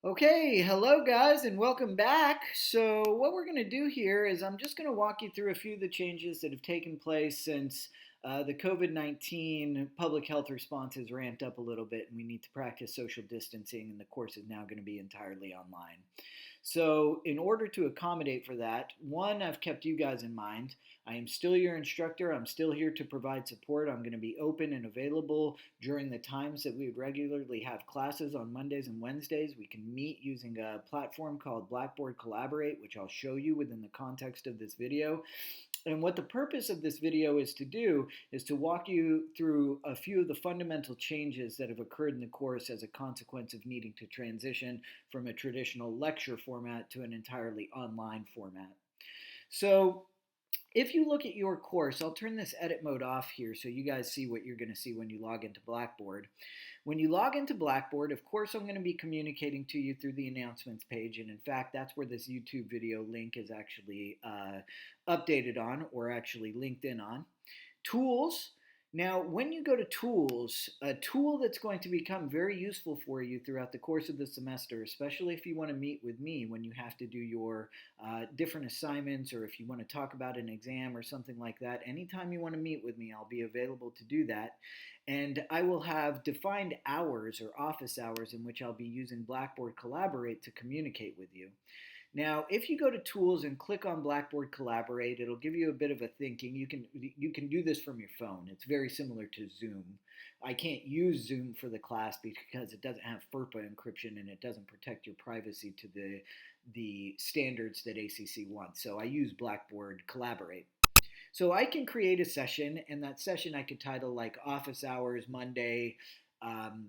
Okay, hello guys, and welcome back. So, what we're going to do here is I'm just going to walk you through a few of the changes that have taken place since the COVID-19 public health response has ramped up a little bit, and we need to practice social distancing, and the course is now going to be entirely online. So, in order to accommodate for that, one, I've kept you guys in mind. I am still your instructor. I'm still here to provide support. I'm going to be open and available during the times that we would regularly have classes on Mondays and Wednesdays. We can meet using a platform called Blackboard Collaborate, which I'll show you within the context of this video. And what the purpose of this video is to do is to walk you through a few of the fundamental changes that have occurred in the course as a consequence of needing to transition from a traditional lecture format to an entirely online format. So if you look at your course, I'll turn this edit mode off here so you guys see what you're going to see when you log into Blackboard. When you log into Blackboard, of course, I'm going to be communicating to you through the announcements page, and in fact, that's where this YouTube video link is actually updated on, or actually linked in on. Tools. Now, when you go to tools, a tool that's going to become very useful for you throughout the course of the semester, especially if you want to meet with me when you have to do your different assignments, or if you want to talk about an exam or something like that, anytime you want to meet with me, I'll be available to do that. And I will have defined hours or office hours in which I'll be using Blackboard Collaborate to communicate with you. Now, if you go to Tools and click on Blackboard Collaborate, it'll give you a bit of a thinking. You can do this from your phone. It's very similar to Zoom. I can't use Zoom for the class because it doesn't have FERPA encryption and it doesn't protect your privacy to the standards that ACC wants. So I use Blackboard Collaborate. So I can create a session, and that session I could title like Office Hours Monday, um,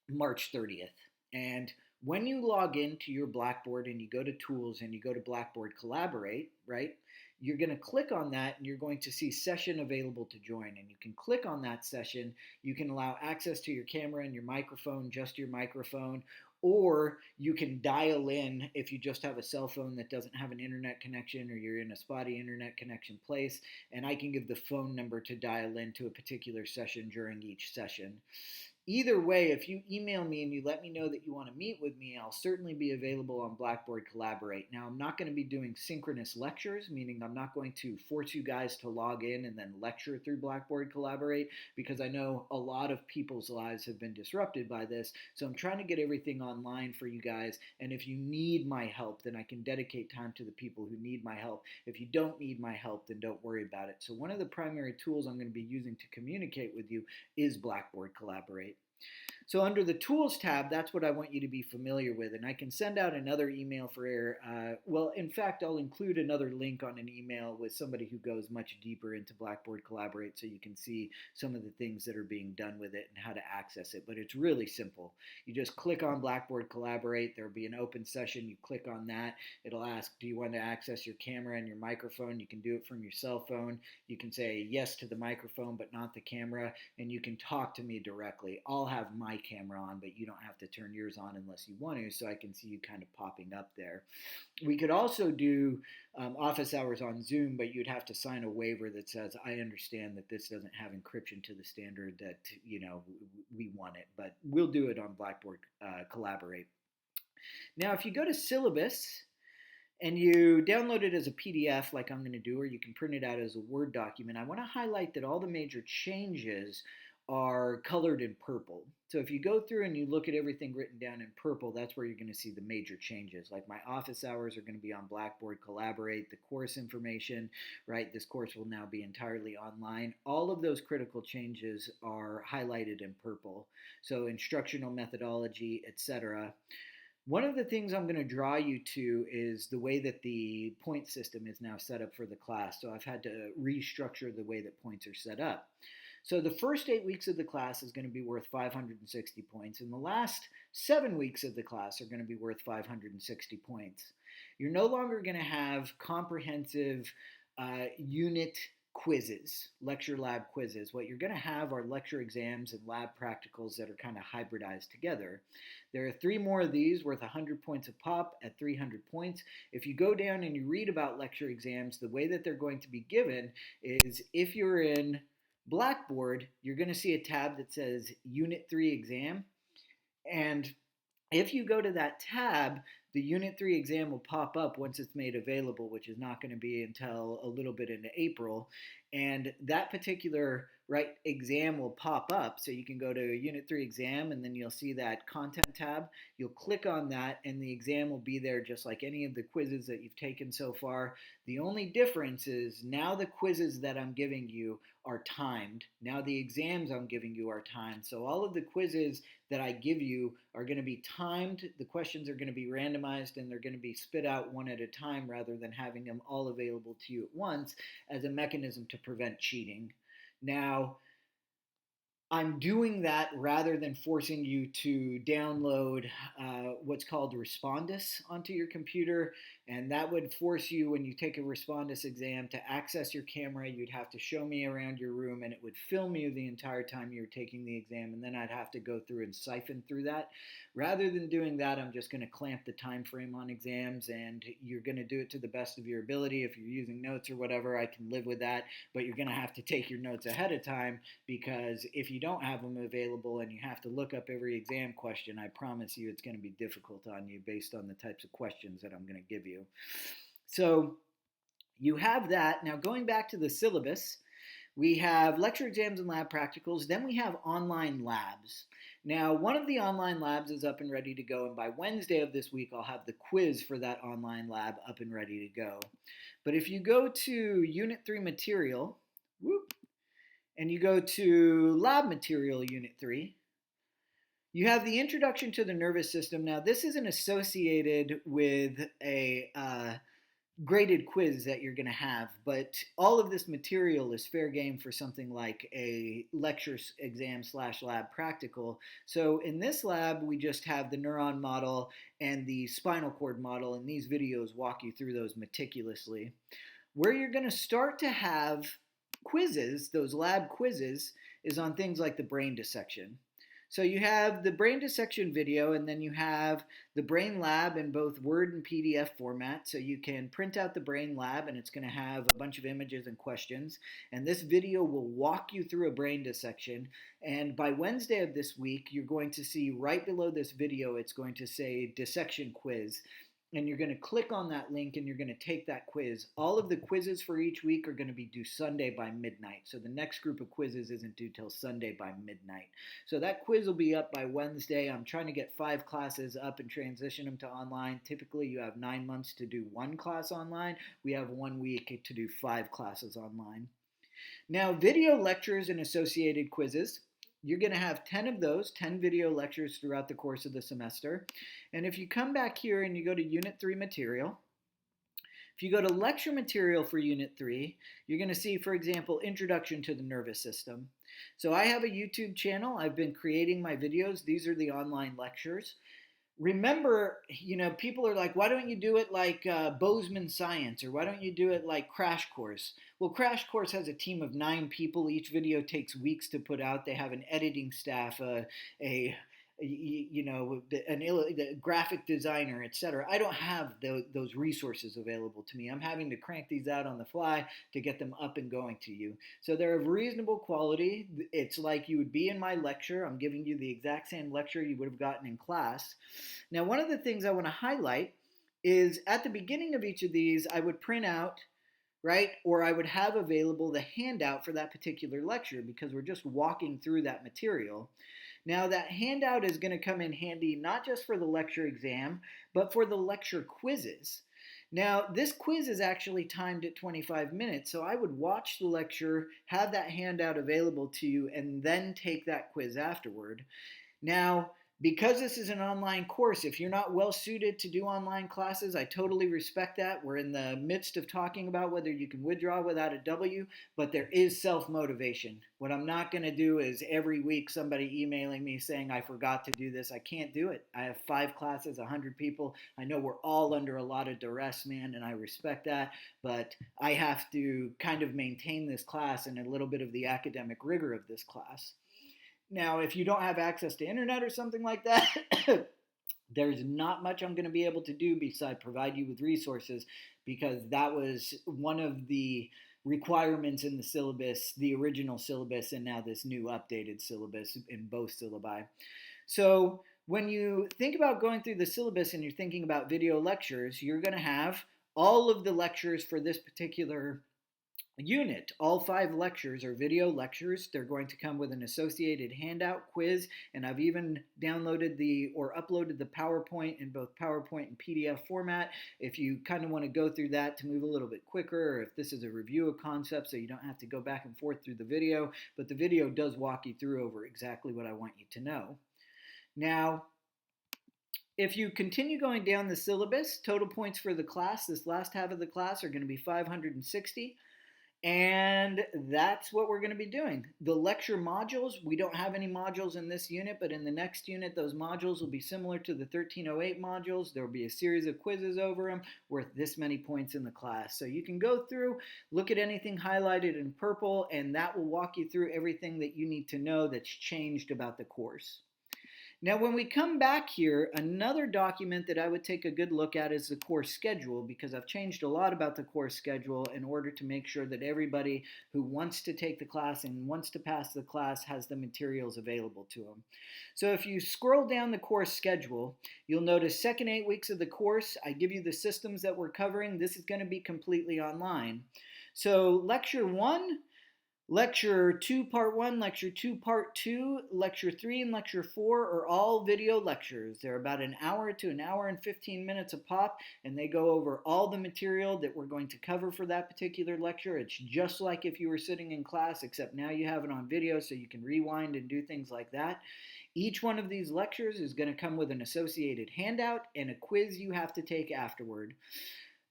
March 30th. And when you log into your Blackboard and you go to Tools and you go to Blackboard Collaborate, right, you're going to click on that and you're going to see session available to join. And you can click on that session. You can allow access to your camera and your microphone, just your microphone, or you can dial in if you just have a cell phone that doesn't have an internet connection or you're in a spotty internet connection place, and I can give the phone number to dial into a particular session during each session. Either way, if you email me and you let me know that you want to meet with me, I'll certainly be available on Blackboard Collaborate. Now, I'm not going to be doing synchronous lectures, meaning I'm not going to force you guys to log in and then lecture through Blackboard Collaborate, because I know a lot of people's lives have been disrupted by this. So I'm trying to get everything online for you guys. And if you need my help, then I can dedicate time to the people who need my help. If you don't need my help, then don't worry about it. So one of the primary tools I'm going to be using to communicate with you is Blackboard Collaborate. So under the Tools tab, that's what I want you to be familiar with. And I can send out another email for, well, in fact, I'll include another link on an email with somebody who goes much deeper into Blackboard Collaborate so you can see some of the things that are being done with it and how to access it. But it's really simple. You just click on Blackboard Collaborate. There'll be an open session. You click on that. It'll ask, do you want to access your camera and your microphone? You can do it from your cell phone. You can say yes to the microphone, but not the camera. And you can talk to me directly. I'll have my camera on, but you don't have to turn yours on unless you want to, so I can see you kind of popping up there. We could also do office hours on Zoom, but you'd have to sign a waiver that says, I understand that this doesn't have encryption to the standard that, we want it, but we'll do it on Blackboard Collaborate. Now, if you go to Syllabus, and you download it as a PDF like I'm going to do, or you can print it out as a Word document, I want to highlight that all the major changes are colored in purple. So if you go through and you look at everything written down in purple, that's where you're going to see the major changes. Like my office hours are going to be on Blackboard Collaborate, the course information, right? This course will now be entirely online. All of those critical changes are highlighted in purple. So instructional methodology, etc. One of the things I'm going to draw you to is the way that the point system is now set up for the class. So I've had to restructure the way that points are set up. So the first 8 weeks of the class is going to be worth 560 points, and the last 7 weeks of the class are going to be worth 560 points. You're no longer going to have comprehensive unit quizzes, lecture lab quizzes. What you're going to have are lecture exams and lab practicals that are kind of hybridized together. There are 3 more of these worth 100 points a pop at 300 points. If you go down and you read about lecture exams, the way that they're going to be given is if you're in Blackboard, you're going to see a tab that says Unit 3 exam, and If you go to that tab, the Unit 3 exam will pop up once it's made available, which is not going to be until a little bit into April. And that particular exam will pop up. So you can go to Unit 3 exam, and then you'll see that content tab. You'll click on that, and the exam will be there just like any of the quizzes that you've taken so far. The only difference is now the quizzes that I'm giving you are timed. Now the exams I'm giving you are timed. So all of the quizzes that I give you are going to be timed. The questions are going to be randomized, and they're going to be spit out one at a time rather than having them all available to you at once as a mechanism to prevent cheating. Now, I'm doing that rather than forcing you to download what's called Respondus onto your computer. And that would force you, when you take a Respondus exam, to access your camera. You'd have to show me around your room, and it would film you the entire time you were taking the exam. And then I'd have to go through and siphon through that. Rather than doing that, I'm just going to clamp the time frame on exams, and you're going to do it to the best of your ability. If you're using notes or whatever, I can live with that. But you're going to have to take your notes ahead of time, because if you don't have them available and you have to look up every exam question, I promise you it's going to be difficult on you based on the types of questions that I'm going to give you. So you have that. Now, going back to the syllabus, we have lecture exams and lab practicals. Then we have online labs. Now, one of the online labs is up and ready to go, and by Wednesday of this week, I'll have the quiz for that online lab up and ready to go. But if you go to Unit 3 material, and you go to Lab Material Unit 3, you have the Introduction to the Nervous System. Now, this isn't associated with a graded quiz that you're going to have, but all of this material is fair game for something like a lecture exam / lab practical. So in this lab, we just have the neuron model and the spinal cord model, and these videos walk you through those meticulously. Where you're going to start to have quizzes, those lab quizzes, is on things like the brain dissection. So you have the brain dissection video, and then you have the brain lab in both Word and PDF format. So you can print out the brain lab, and it's going to have a bunch of images and questions. And this video will walk you through a brain dissection. And by Wednesday of this week, you're going to see right below this video, it's going to say dissection quiz. And you're going to click on that link, and you're going to take that quiz. All of the quizzes for each week are going to be due Sunday by midnight. So the next group of quizzes isn't due till Sunday by midnight. So that quiz will be up by Wednesday. I'm trying to get 5 classes up and transition them to online. Typically, you have 9 months to do 1 class online. We have 1 week to do 5 classes online. Now, video lectures and associated quizzes. You're going to have 10 of those, 10 video lectures throughout the course of the semester. And if you come back here and you go to Unit 3 material, if you go to lecture material for Unit 3, you're going to see, for example, Introduction to the Nervous System. So I have a YouTube channel. I've been creating my videos. These are the online lectures. Remember, people are like, why don't you do it like Bozeman Science, or why don't you do it like Crash Course? Well, Crash Course has a team of 9 people. Each video takes weeks to put out. They have an editing staff, a graphic designer, etc. I don't have those resources available to me. I'm having to crank these out on the fly to get them up and going to you. So they're of reasonable quality. It's like you would be in my lecture. I'm giving you the exact same lecture you would have gotten in class. Now, one of the things I want to highlight is at the beginning of each of these, I would print out, right, or I would have available the handout for that particular lecture, because we're just walking through that material. Now, that handout is going to come in handy not just for the lecture exam, but for the lecture quizzes. Now, this quiz is actually timed at 25 minutes, so I would watch the lecture, have that handout available to you, and then take that quiz afterward. Now, because this is an online course, if you're not well suited to do online classes, I totally respect that. We're in the midst of talking about whether you can withdraw without a W, but there is self-motivation. What I'm not going to do is every week somebody emailing me saying I forgot to do this. I can't do it. I have 5 classes, 100 people. I know we're all under a lot of duress, man, and I respect that, but I have to kind of maintain this class and a little bit of the academic rigor of this class. Now, if you don't have access to internet or something like that, there's not much I'm going to be able to do besides provide you with resources, because that was one of the requirements in the syllabus, the original syllabus, and now this new updated syllabus in both syllabi. So when you think about going through the syllabus and you're thinking about video lectures, you're going to have all of the lectures for this particular unit. All 5 lectures are video lectures. They're going to come with an associated handout, quiz, and I've even downloaded or uploaded the PowerPoint in both PowerPoint and PDF format if you kind of want to go through that to move a little bit quicker, or if this is a review of concepts so you don't have to go back and forth through the video, but the video does walk you through over exactly what I want you to know. Now, if you continue going down the syllabus, total points for the class, this last half of the class, are going to be 560. And that's what we're going to be doing. The lecture modules, we don't have any modules in this unit, but in the next unit, those modules will be similar to the 1308 modules. There will be a series of quizzes over them worth this many points in the class. So you can go through, look at anything highlighted in purple, and that will walk you through everything that you need to know that's changed about the course. Now, when we come back here, another document that I would take a good look at is the course schedule, because I've changed a lot about the course schedule in order to make sure that everybody who wants to take the class and wants to pass the class has the materials available to them. So if you scroll down the course schedule, you'll notice second 8 weeks of the course, I give you the systems that we're covering. This is going to be completely online. So Lecture 1, Lecture 2 Part 1, Lecture 2 Part 2, Lecture 3, and Lecture 4 are all video lectures. They're about an hour to an hour and 15 minutes a pop, and they go over all the material that we're going to cover for that particular lecture. It's just like if you were sitting in class, except now you have it on video so you can rewind and do things like that. Each one of these lectures is going to come with an associated handout and a quiz you have to take afterward.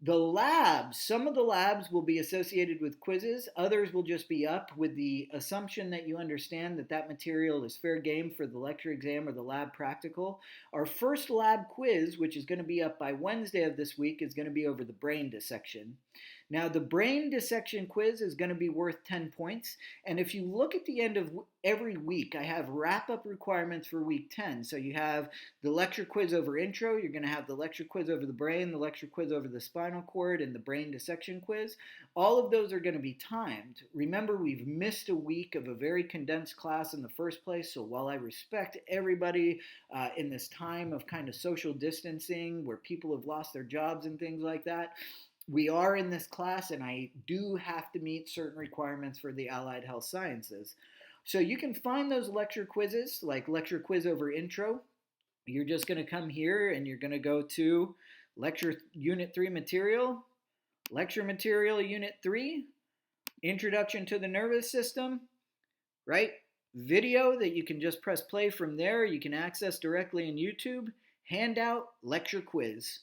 The labs, some of the labs will be associated with quizzes, others will just be up with the assumption that you understand that that material is fair game for the lecture exam or the lab practical. Our first lab quiz, which is going to be up by Wednesday of this week, is going to be over the brain dissection. Now, the brain dissection quiz is going to be worth 10 points, and if you look at the end of every week, I have wrap-up requirements for week 10. So you have the lecture quiz over intro, you're going to have the lecture quiz over the brain, the lecture quiz over the spinal cord, and the brain dissection quiz. All of those are going to be timed. Remember, we've missed a week of a very condensed class in the first place, so while I respect everybody in this time of kind of social distancing where people have lost their jobs and things like that, we are in this class, and I do have to meet certain requirements for the Allied Health Sciences. So you can find those lecture quizzes, like lecture quiz over intro. You're just going to come here and you're going to go to lecture unit 3 material, lecture material unit 3, introduction to the nervous system, right? Video that you can just press play from there. You can access directly in YouTube, handout, lecture quiz.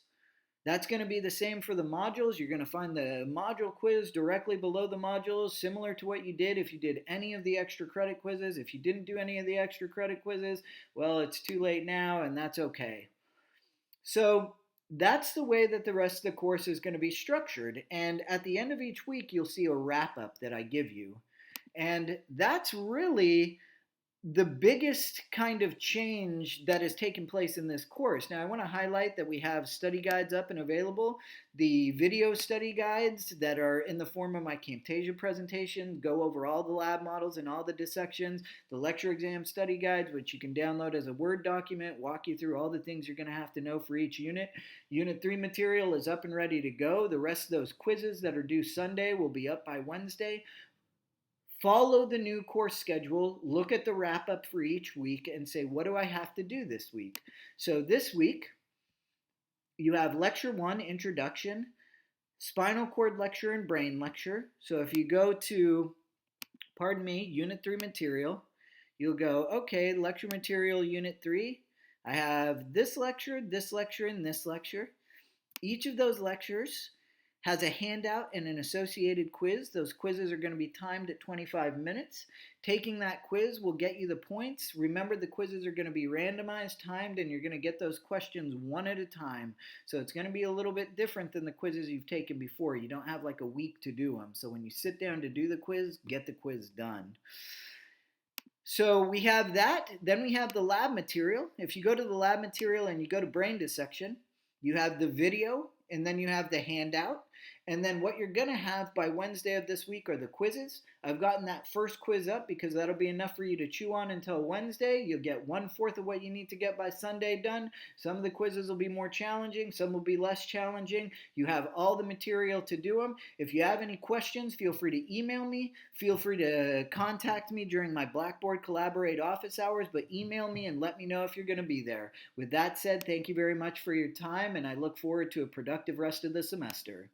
That's going to be the same for the modules. You're going to find the module quiz directly below the modules, similar to what you did if you did any of the extra credit quizzes. If you didn't do any of the extra credit quizzes, well, it's too late now, and that's okay. So that's the way that the rest of the course is going to be structured. And at the end of each week, you'll see a wrap-up that I give you. And that's really the biggest kind of change that has taken place in this course. Now, I want to highlight that we have study guides up and available. The video study guides that are in the form of my Camtasia presentation go over all the lab models and all the dissections. The lecture exam study guides, which you can download as a Word document, walk you through all the things you're going to have to know for each unit. Unit 3 material is up and ready to go. The rest of those quizzes that are due Sunday will be up by Wednesday. Follow the new course schedule, look at the wrap-up for each week, and say, what do I have to do this week? So this week, you have Lecture 1, Introduction, Spinal Cord Lecture and Brain Lecture. So if you go to, Unit 3 Material, you'll go, okay, Lecture Material Unit 3. I have this lecture, and this lecture. Each of those lectures has a handout and an associated quiz. Those quizzes are going to be timed at 25 minutes. Taking that quiz will get you the points. Remember, the quizzes are going to be randomized, timed, and you're going to get those questions one at a time. So it's going to be a little bit different than the quizzes you've taken before. You don't have like a week to do them. So when you sit down to do the quiz, get the quiz done. So we have that. Then we have the lab material. If you go to the lab material and you go to brain dissection, you have the video, and then you have the handout. And then what you're going to have by Wednesday of this week are the quizzes. I've gotten that first quiz up because that'll be enough for you to chew on until Wednesday. You'll get 1/4 of what you need to get by Sunday done. Some of the quizzes will be more challenging, some will be less challenging. You have all the material to do them. If you have any questions, feel free to email me. Feel free to contact me during my Blackboard Collaborate office hours, but email me and let me know if you're going to be there. With that said, thank you very much for your time, and I look forward to a productive rest of the semester.